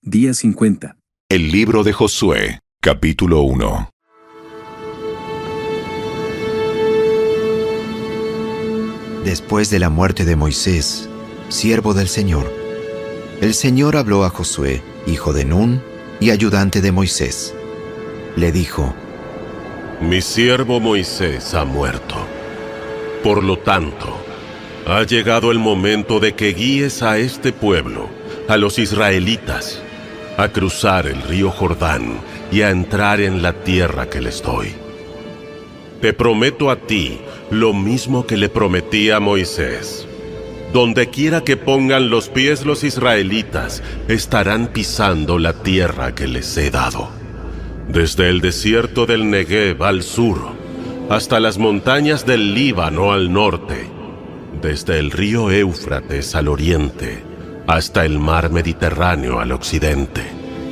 Día 50. El libro de Josué, capítulo 1. Después de la muerte de Moisés, siervo del Señor, el Señor habló a Josué, hijo de Nun y ayudante de Moisés. Le dijo: Mi siervo Moisés ha muerto. Por lo tanto, ha llegado el momento de que guíes a este pueblo, a los israelitas, a cruzar el río Jordán y a entrar en la tierra que les doy. Te prometo a ti lo mismo que le prometí a Moisés. Donde quiera que pongan los pies los israelitas, estarán pisando la tierra que les he dado. Desde el desierto del Negev al sur, hasta las montañas del Líbano al norte, desde el río Éufrates al oriente, hasta el mar Mediterráneo al occidente,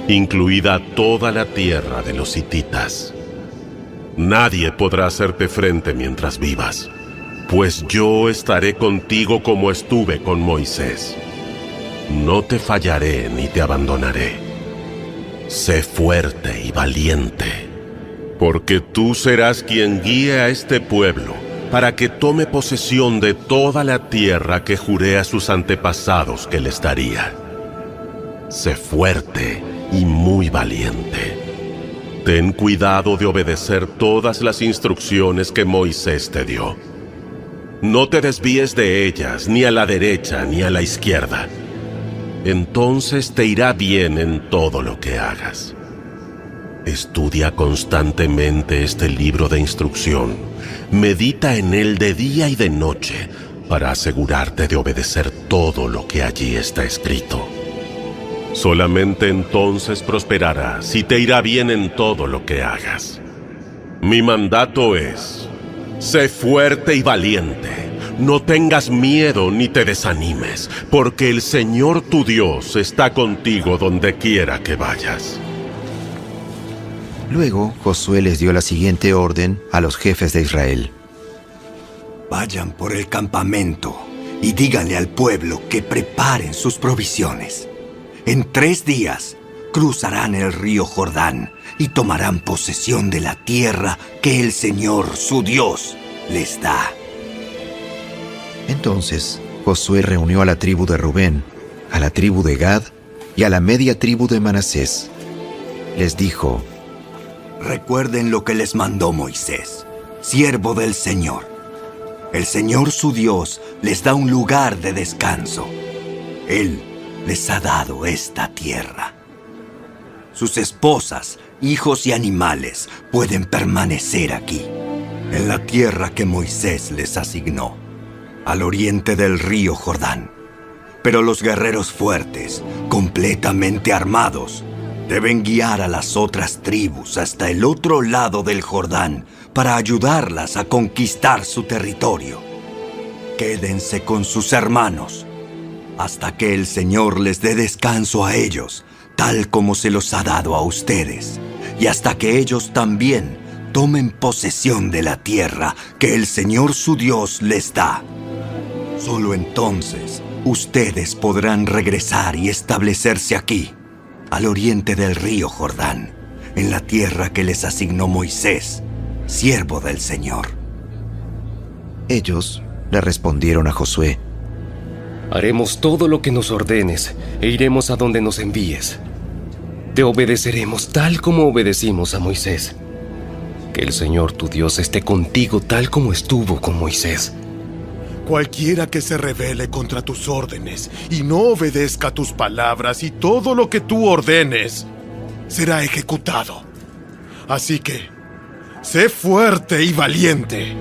incluida toda la tierra de los hititas. Nadie podrá hacerte frente mientras vivas, pues yo estaré contigo como estuve con Moisés. No te fallaré ni te abandonaré. Sé fuerte y valiente, porque tú serás quien guíe a este pueblo para que tome posesión de toda la tierra que juré a sus antepasados que les daría. Sé fuerte y muy valiente. Ten cuidado de obedecer todas las instrucciones que Moisés te dio. No te desvíes de ellas, ni a la derecha ni a la izquierda. Entonces te irá bien en todo lo que hagas. Estudia constantemente este libro de instrucción. Medita en él de día y de noche para asegurarte de obedecer todo lo que allí está escrito. Solamente entonces prosperarás y te irá bien en todo lo que hagas. Mi mandato es: sé fuerte y valiente. No tengas miedo ni te desanimes, porque el Señor tu Dios está contigo donde quiera que vayas. Luego Josué les dio la siguiente orden a los jefes de Israel: Vayan por el campamento y díganle al pueblo que preparen sus provisiones. En 3 días cruzarán el río Jordán y tomarán posesión de la tierra que el Señor, su Dios, les da. Entonces Josué reunió a la tribu de Rubén, a la tribu de Gad y a la media tribu de Manasés. Les dijo: Recuerden lo que les mandó Moisés, siervo del Señor. El Señor su Dios les da un lugar de descanso. Él les ha dado esta tierra. Sus esposas, hijos y animales pueden permanecer aquí, en la tierra que Moisés les asignó, al oriente del río Jordán. Pero los guerreros fuertes, completamente armados, deben guiar a las otras tribus hasta el otro lado del Jordán para ayudarlas a conquistar su territorio. Quédense con sus hermanos hasta que el Señor les dé descanso a ellos, tal como se los ha dado a ustedes, y hasta que ellos también tomen posesión de la tierra que el Señor su Dios les da. Solo entonces ustedes podrán regresar y establecerse aquí, al oriente del río Jordán, en la tierra que les asignó Moisés, siervo del Señor. Ellos le respondieron a Josué: Haremos todo lo que nos ordenes e iremos a donde nos envíes. Te obedeceremos tal como obedecimos a Moisés. Que el Señor tu Dios esté contigo tal como estuvo con Moisés. Cualquiera que se rebele contra tus órdenes y no obedezca tus palabras y todo lo que tú ordenes, será ejecutado. Así que, sé fuerte y valiente.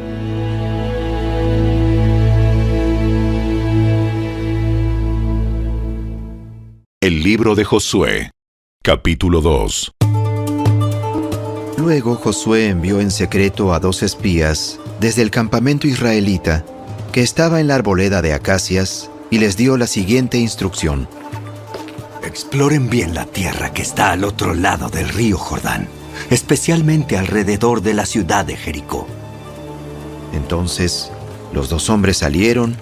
El libro de Josué, capítulo 2. Luego Josué envió en secreto a 2 espías desde el campamento israelita que estaba en la arboleda de acacias y les dio la siguiente instrucción: Exploren bien la tierra que está al otro lado del río Jordán, especialmente alrededor de la ciudad de Jericó. Entonces los 2 hombres salieron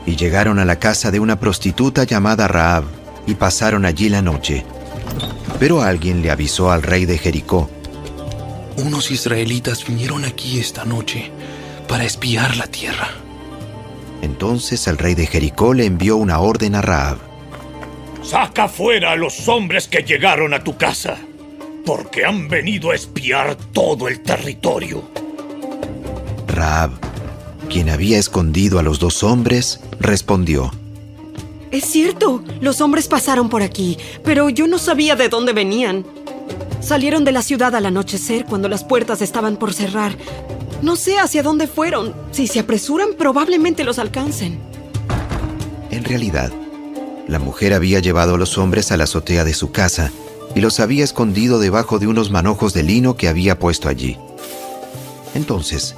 y llegaron a la casa de una prostituta llamada Rahab y pasaron allí la noche. Pero alguien le avisó al rey de Jericó. Unos israelitas vinieron aquí esta noche para espiar la tierra. Entonces el rey de Jericó le envió una orden a Rahab. Saca fuera a los hombres que llegaron a tu casa, porque han venido a espiar todo el territorio. Rahab, quien había escondido a los dos hombres, respondió. Es cierto, los hombres pasaron por aquí, pero yo no sabía de dónde venían. Salieron de la ciudad al anochecer cuando las puertas estaban por cerrar. No sé hacia dónde fueron. Si se apresuran, probablemente los alcancen. En realidad, la mujer había llevado a los hombres a la azotea de su casa y los había escondido debajo de unos manojos de lino que había puesto allí. Entonces,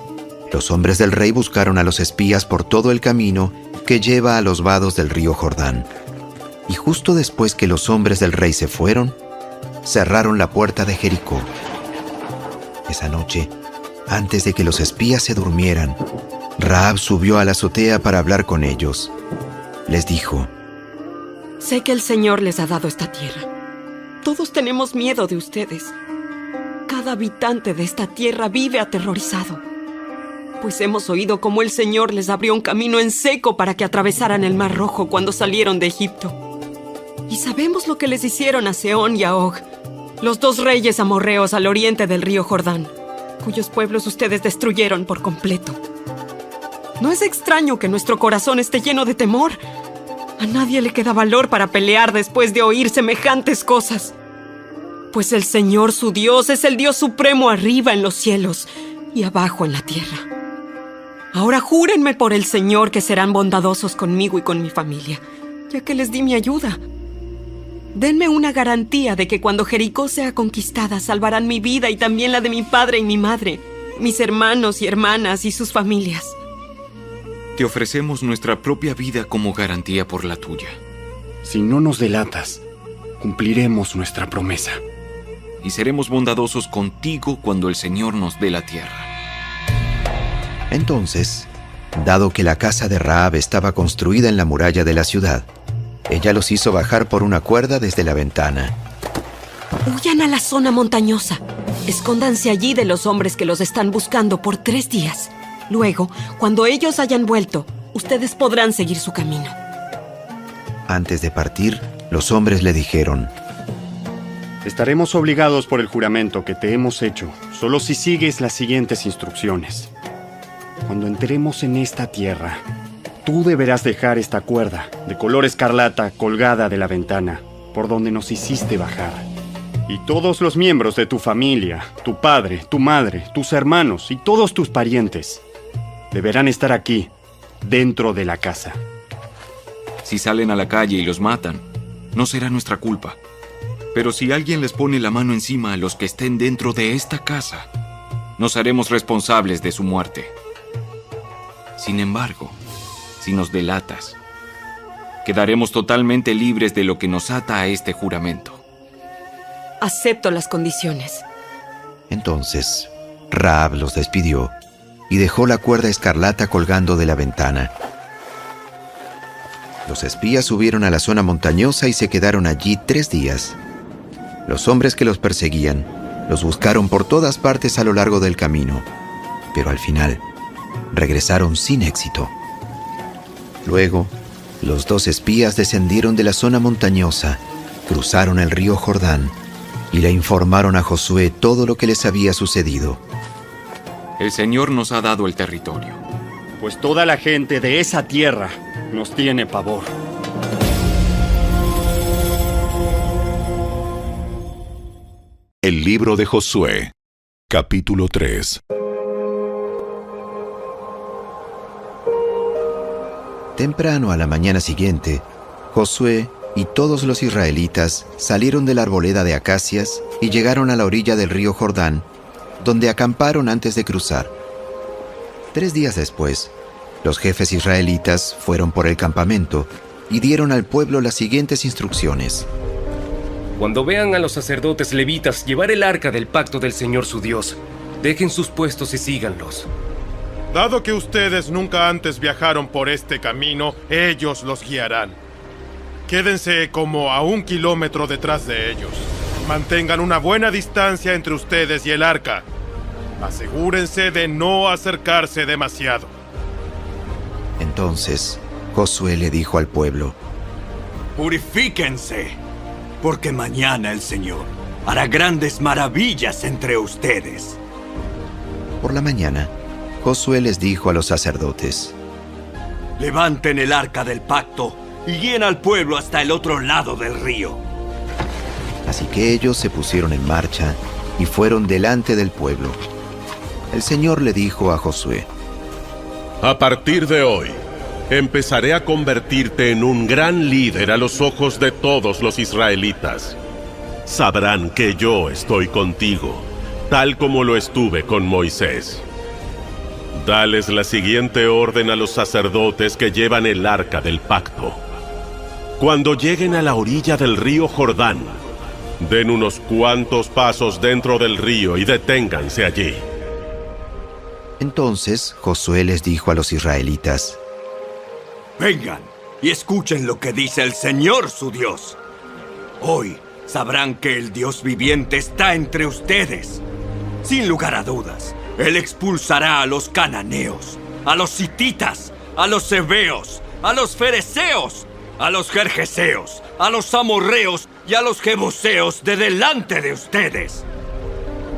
los hombres del rey buscaron a los espías por todo el camino que lleva a los vados del río Jordán. Y justo después que los hombres del rey se fueron, cerraron la puerta de Jericó. Esa noche, antes de que los espías se durmieran, Rahab subió a la azotea para hablar con ellos. Les dijo: Sé que el Señor les ha dado esta tierra. Todos tenemos miedo de ustedes. Cada habitante de esta tierra vive aterrorizado, pues hemos oído cómo el Señor les abrió un camino en seco para que atravesaran el Mar Rojo cuando salieron de Egipto. Y sabemos lo que les hicieron a Sehón y a Og, los dos reyes amorreos al oriente del río Jordán, cuyos pueblos ustedes destruyeron por completo. No es extraño que nuestro corazón esté lleno de temor. A nadie le queda valor para pelear después de oír semejantes cosas. Pues el Señor su Dios es el Dios supremo arriba en los cielos y abajo en la tierra. Ahora júrenme por el Señor que serán bondadosos conmigo y con mi familia, ya que les di mi ayuda. Denme una garantía de que cuando Jericó sea conquistada salvarán mi vida y también la de mi padre y mi madre, mis hermanos y hermanas y sus familias. Te ofrecemos nuestra propia vida como garantía por la tuya. Si no nos delatas, cumpliremos nuestra promesa. Y seremos bondadosos contigo cuando el Señor nos dé la tierra. Entonces, dado que la casa de Rahab estaba construida en la muralla de la ciudad, ella los hizo bajar por una cuerda desde la ventana. Huyan a la zona montañosa. Escóndanse allí de los hombres que los están buscando por 3 días. Luego, cuando ellos hayan vuelto, ustedes podrán seguir su camino. Antes de partir, los hombres le dijeron: Estaremos obligados por el juramento que te hemos hecho, solo si sigues las siguientes instrucciones. Cuando entremos en esta tierra, tú deberás dejar esta cuerda de color escarlata colgada de la ventana por donde nos hiciste bajar. Y todos los miembros de tu familia, tu padre, tu madre, tus hermanos y todos tus parientes deberán estar aquí, dentro de la casa. Si salen a la calle y los matan, no será nuestra culpa. Pero si alguien les pone la mano encima a los que estén dentro de esta casa, nos haremos responsables de su muerte. Sin embargo, si nos delatas, quedaremos totalmente libres de lo que nos ata a este juramento. Acepto las condiciones. Entonces, Rahab los despidió y dejó la cuerda escarlata colgando de la ventana. Los espías subieron a la zona montañosa y se quedaron allí 3 días. Los hombres que los perseguían los buscaron por todas partes a lo largo del camino, pero al final regresaron sin éxito. Luego, los 2 espías descendieron de la zona montañosa, cruzaron el río Jordán y le informaron a Josué todo lo que les había sucedido. El Señor nos ha dado el territorio. Pues toda la gente de esa tierra nos tiene pavor. El libro de Josué, capítulo 3. Temprano a la mañana siguiente, Josué y todos los israelitas salieron de la arboleda de acacias y llegaron a la orilla del río Jordán, donde acamparon antes de cruzar. 3 días después, los jefes israelitas fueron por el campamento y dieron al pueblo las siguientes instrucciones. Cuando vean a los sacerdotes levitas llevar el arca del pacto del Señor su Dios, dejen sus puestos y síganlos. Dado que ustedes nunca antes viajaron por este camino, ellos los guiarán. Quédense como a 1 kilómetro detrás de ellos. Mantengan una buena distancia entre ustedes y el arca. Asegúrense de no acercarse demasiado. Entonces Josué le dijo al pueblo: Purifíquense, porque mañana el Señor hará grandes maravillas entre ustedes. Por la mañana, Josué les dijo a los sacerdotes: Levanten el arca del pacto y guíen al pueblo hasta el otro lado del río. Así que ellos se pusieron en marcha y fueron delante del pueblo. El Señor le dijo a Josué: A partir de hoy, empezaré a convertirte en un gran líder a los ojos de todos los israelitas. Sabrán que yo estoy contigo, tal como lo estuve con Moisés. Dales la siguiente orden a los sacerdotes que llevan el arca del pacto. Cuando lleguen a la orilla del río Jordán, den unos cuantos pasos dentro del río y deténganse allí. Entonces Josué les dijo a los israelitas: Vengan y escuchen lo que dice el Señor su Dios. Hoy sabrán que el Dios viviente está entre ustedes. Sin lugar a dudas, Él expulsará a los cananeos, a los hititas, a los heveos, a los fereceos, a los gergeseos, a los amorreos y a los jebuseos de delante de ustedes.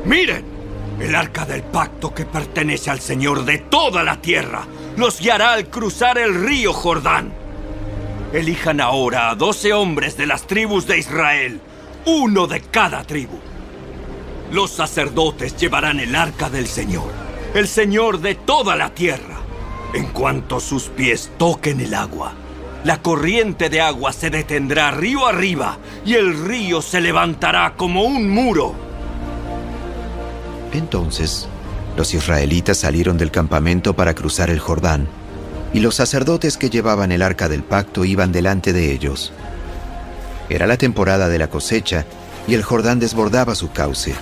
Miren, el arca del pacto que pertenece al Señor de toda la tierra los guiará al cruzar el río Jordán. Elijan ahora a 12 hombres de las tribus de Israel, uno de cada tribu. Los sacerdotes llevarán el arca del Señor, el Señor de toda la tierra. En cuanto sus pies toquen el agua, la corriente de agua se detendrá río arriba y el río se levantará como un muro. Entonces los israelitas salieron del campamento para cruzar el Jordán, y los sacerdotes que llevaban el arca del pacto iban delante de ellos. Era la temporada de la cosecha, y el Jordán desbordaba su cauce.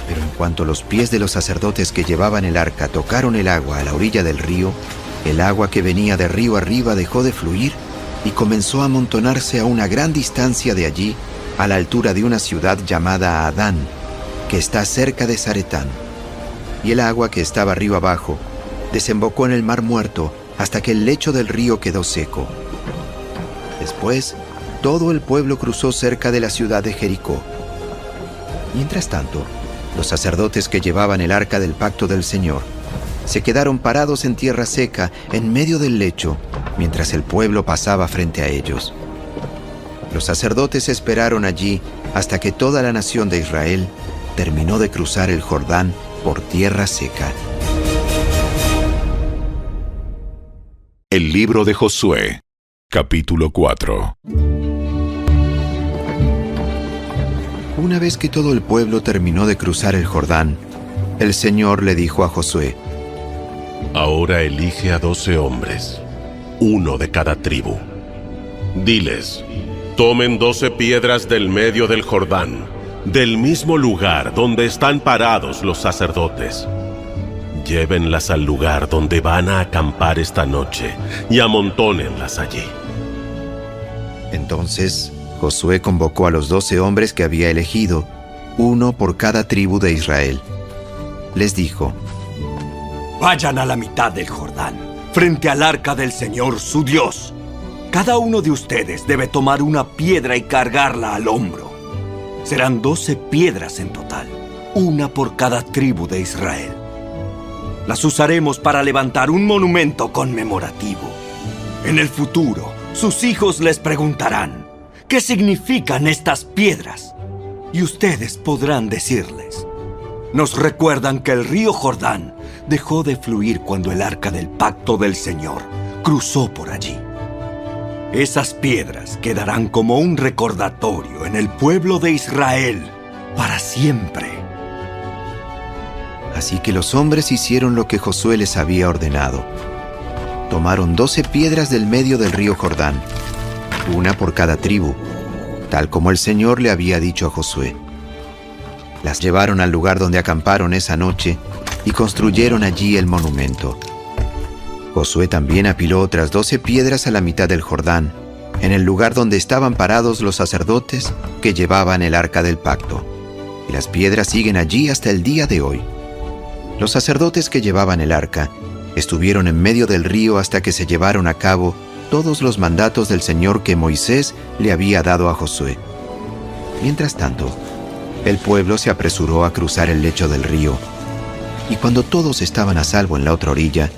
Pero en cuanto los pies de los sacerdotes que llevaban el arca tocaron el agua a la orilla del río, el agua que venía de río arriba dejó de fluir y comenzó a amontonarse a una gran distancia de allí, a la altura de una ciudad llamada Adán, que está cerca de Zaretán. Y el agua que estaba río abajo desembocó en el mar muerto hasta que el lecho del río quedó seco. Después, todo el pueblo cruzó cerca de la ciudad de Jericó. Mientras tanto, los sacerdotes que llevaban el arca del pacto del Señor se quedaron parados en tierra seca en medio del lecho mientras el pueblo pasaba frente a ellos. Los sacerdotes esperaron allí hasta que toda la nación de Israel terminó de cruzar el Jordán por tierra seca. El libro de Josué, capítulo 4. Una vez que todo el pueblo terminó de cruzar el Jordán, el Señor le dijo a Josué: Ahora elige a 12 hombres, uno de cada tribu. Diles, tomen 12 piedras del medio del Jordán, del mismo lugar donde están parados los sacerdotes. Llévenlas al lugar donde van a acampar esta noche y amontónenlas allí. Entonces Josué convocó a los 12 hombres que había elegido, uno por cada tribu de Israel. Les dijo: Vayan a la mitad del Jordán, frente al arca del Señor su Dios. Cada uno de ustedes debe tomar una piedra y cargarla al hombro. Serán 12 piedras en total, una por cada tribu de Israel. Las usaremos para levantar un monumento conmemorativo. En el futuro, sus hijos les preguntarán: ¿qué significan estas piedras? Y ustedes podrán decirles: nos recuerdan que el río Jordán dejó de fluir cuando el arca del pacto del Señor cruzó por allí. Esas piedras quedarán como un recordatorio en el pueblo de Israel para siempre. Así que los hombres hicieron lo que Josué les había ordenado. Tomaron 12 piedras del medio del río Jordán, una por cada tribu, tal como el Señor le había dicho a Josué. Las llevaron al lugar donde acamparon esa noche y construyeron allí el monumento. Josué también apiló otras 12 piedras a la mitad del Jordán, en el lugar donde estaban parados los sacerdotes que llevaban el arca del pacto, y las piedras siguen allí hasta el día de hoy. Los sacerdotes que llevaban el arca estuvieron en medio del río hasta que se llevaron a cabo todos los mandatos del Señor que Moisés le había dado a Josué. Mientras tanto, el pueblo se apresuró a cruzar el lecho del río, y cuando todos estaban a salvo en la otra orilla,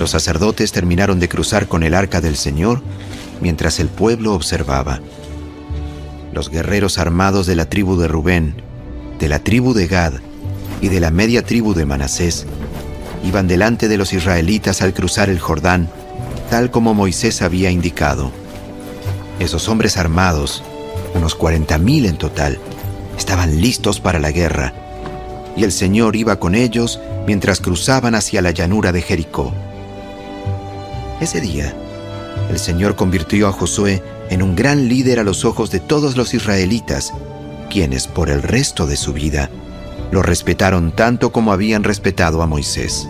los sacerdotes terminaron de cruzar con el arca del Señor mientras el pueblo observaba. Los guerreros armados de la tribu de Rubén, de la tribu de Gad y de la media tribu de Manasés iban delante de los israelitas al cruzar el Jordán, tal como Moisés había indicado. Esos hombres armados, unos 40,000 en total, estaban listos para la guerra, y el Señor iba con ellos mientras cruzaban hacia la llanura de Jericó. Ese día, el Señor convirtió a Josué en un gran líder a los ojos de todos los israelitas, quienes por el resto de su vida lo respetaron tanto como habían respetado a Moisés.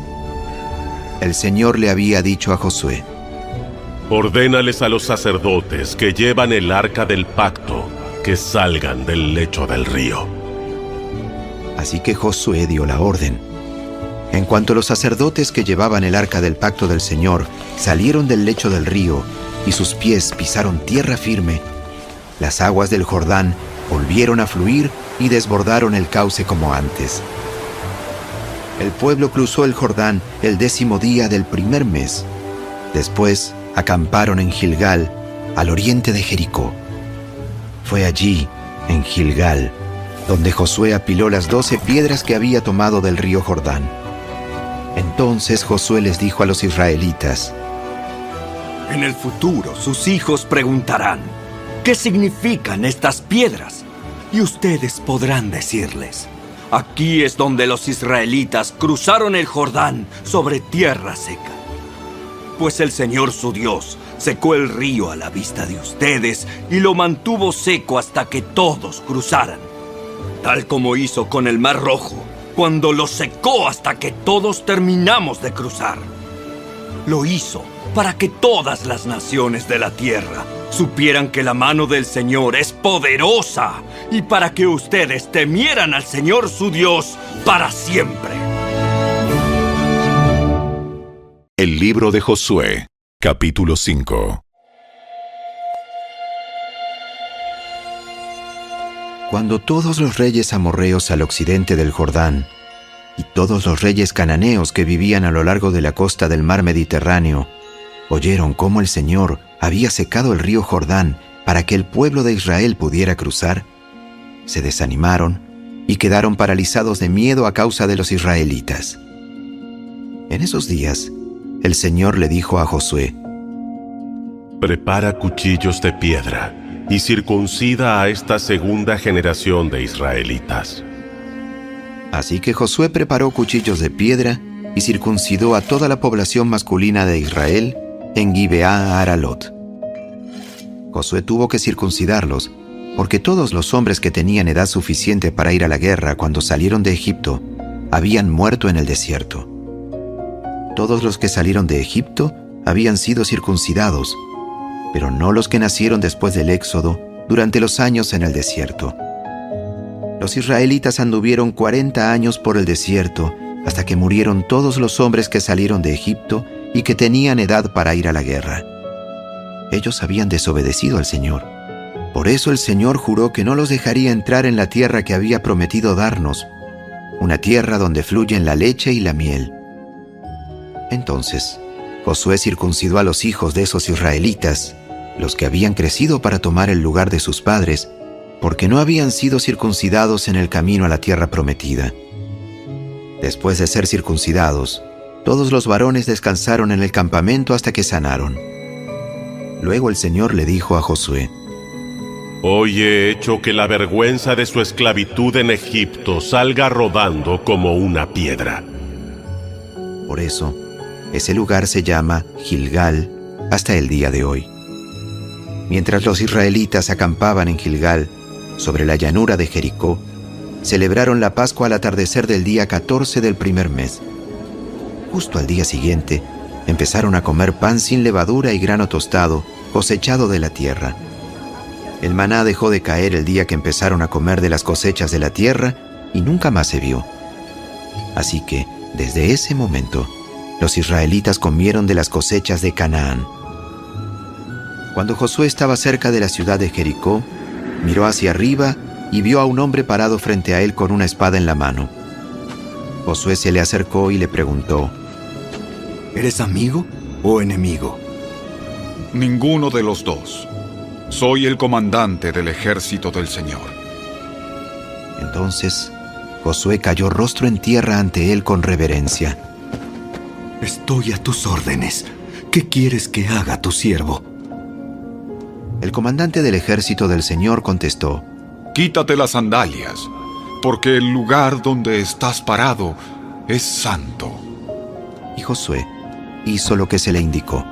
El Señor le había dicho a Josué: Ordénales a los sacerdotes que llevan el arca del pacto que salgan del lecho del río. Así que Josué dio la orden. En cuanto los sacerdotes que llevaban el arca del pacto del Señor salieron del lecho del río y sus pies pisaron tierra firme, las aguas del Jordán volvieron a fluir y desbordaron el cauce como antes. El pueblo cruzó el Jordán el 10º día del primer mes. Después acamparon en Gilgal, al oriente de Jericó. Fue allí, en Gilgal, donde Josué apiló las 12 piedras que había tomado del río Jordán. Entonces Josué les dijo a los israelitas: En el futuro sus hijos preguntarán: ¿qué significan estas piedras? Y ustedes podrán decirles: aquí es donde los israelitas cruzaron el Jordán sobre tierra seca. Pues el Señor su Dios secó el río a la vista de ustedes y lo mantuvo seco hasta que todos cruzaran, tal como hizo con el Mar Rojo, cuando lo secó hasta que todos terminamos de cruzar. Lo hizo para que todas las naciones de la tierra supieran que la mano del Señor es poderosa y para que ustedes temieran al Señor su Dios para siempre. El libro de Josué, capítulo 5. Cuando todos los reyes amorreos al occidente del Jordán y todos los reyes cananeos que vivían a lo largo de la costa del mar Mediterráneo oyeron cómo el Señor había secado el río Jordán para que el pueblo de Israel pudiera cruzar, se desanimaron y quedaron paralizados de miedo a causa de los israelitas. En esos días, el Señor le dijo a Josué: Prepara cuchillos de piedra y circuncida a esta segunda generación de israelitas. Así que Josué preparó cuchillos de piedra y circuncidó a toda la población masculina de Israel en Gibeá Aralot. Josué tuvo que circuncidarlos porque todos los hombres que tenían edad suficiente para ir a la guerra cuando salieron de Egipto habían muerto en el desierto. Todos los que salieron de Egipto habían sido circuncidados, pero no los que nacieron después del Éxodo durante los años en el desierto. Los israelitas anduvieron 40 años por el desierto hasta que murieron todos los hombres que salieron de Egipto y que tenían edad para ir a la guerra. Ellos habían desobedecido al Señor. Por eso el Señor juró que no los dejaría entrar en la tierra que había prometido darnos, una tierra donde fluyen la leche y la miel. Entonces, Josué circuncidó a los hijos de esos israelitas, los que habían crecido para tomar el lugar de sus padres, porque no habían sido circuncidados en el camino a la tierra prometida. Después de ser circuncidados, todos los varones descansaron en el campamento hasta que sanaron. Luego el Señor le dijo a Josué: Hoy he hecho que la vergüenza de su esclavitud en Egipto salga rodando como una piedra. Por eso, ese lugar se llama Gilgal hasta el día de hoy. Mientras los israelitas acampaban en Gilgal, sobre la llanura de Jericó, celebraron la Pascua al atardecer del día 14 del primer mes. Justo al día siguiente, empezaron a comer pan sin levadura y grano tostado, cosechado de la tierra. El maná dejó de caer el día que empezaron a comer de las cosechas de la tierra y nunca más se vio. Así que, desde ese momento, los israelitas comieron de las cosechas de Canaán. Cuando Josué estaba cerca de la ciudad de Jericó, miró hacia arriba y vio a un hombre parado frente a él con una espada en la mano. Josué se le acercó y le preguntó: ¿Eres amigo o enemigo? Ninguno de los dos. Soy el comandante del ejército del Señor. Entonces, Josué cayó rostro en tierra ante él con reverencia. Estoy a tus órdenes. ¿Qué quieres que haga tu siervo? El comandante del ejército del Señor contestó: Quítate las sandalias, porque el lugar donde estás parado es santo. Y Josué hizo lo que se le indicó.